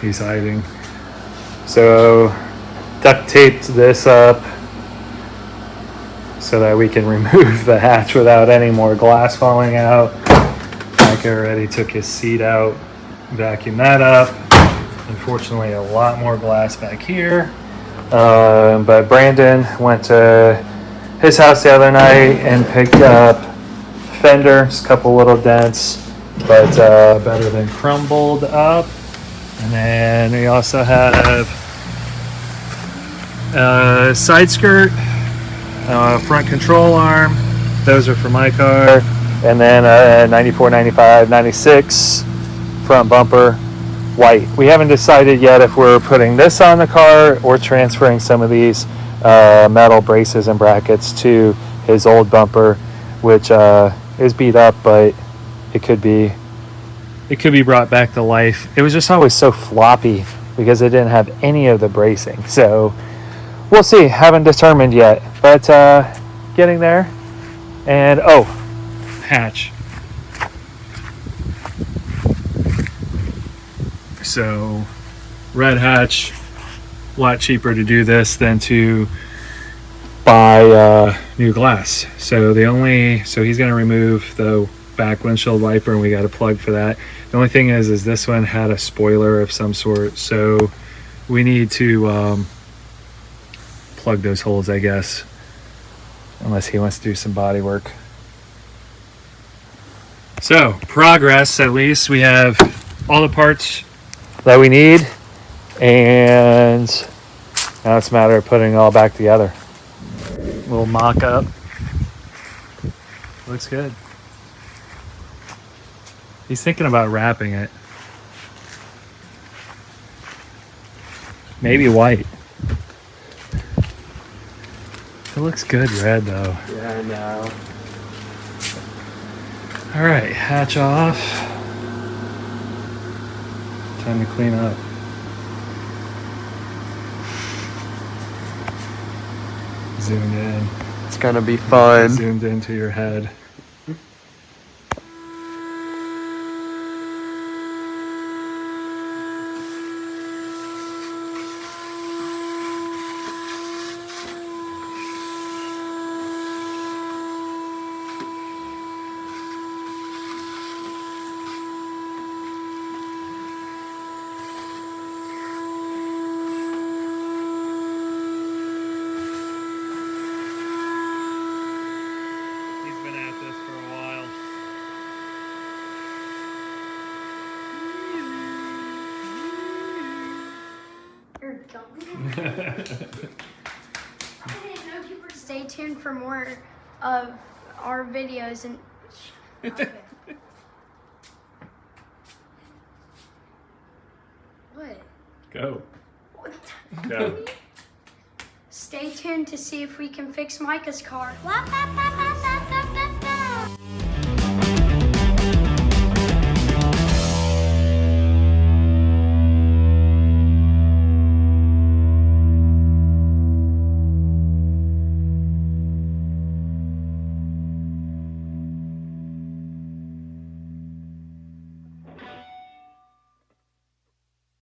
He's hiding. So duct taped this up so that we can remove the hatch without any more glass falling out. Micah already took his seat out, vacuumed that up. Unfortunately, a lot more glass back here. But Brandon went to his house the other night and picked up fenders, a couple little dents, but better than crumbled up. And then we also have a side skirt, front control arm. Those are for my car. And then a 94, 95, 96 front bumper, white. We haven't decided yet if we're putting this on the car or transferring some of these metal braces and brackets to his old bumper, which is beat up, but it could be brought back to life. It was just always so floppy because it didn't have any of the bracing. So we'll see. Haven't determined yet, but getting there. And hatch. So red hatch, a lot cheaper to do this than to buy new glass. So he's going to remove the back windshield wiper, and we got a plug for that. The only thing is this one had a spoiler of some sort, so we need to plug those holes, I guess, unless he wants to do some body work. So progress, at least we have all the parts that we need, and now it's a matter of putting it all back together. Little mock-up. Looks good. He's thinking about wrapping it. Maybe white. It looks good red though. Yeah, I know. All right, hatch off. Time to clean up. Zoomed in. It's gonna be fun. Zoomed into your head. Stay tuned for more of our videos and okay. What? Go. What? Go. Stay tuned to see if we can fix Micah's car.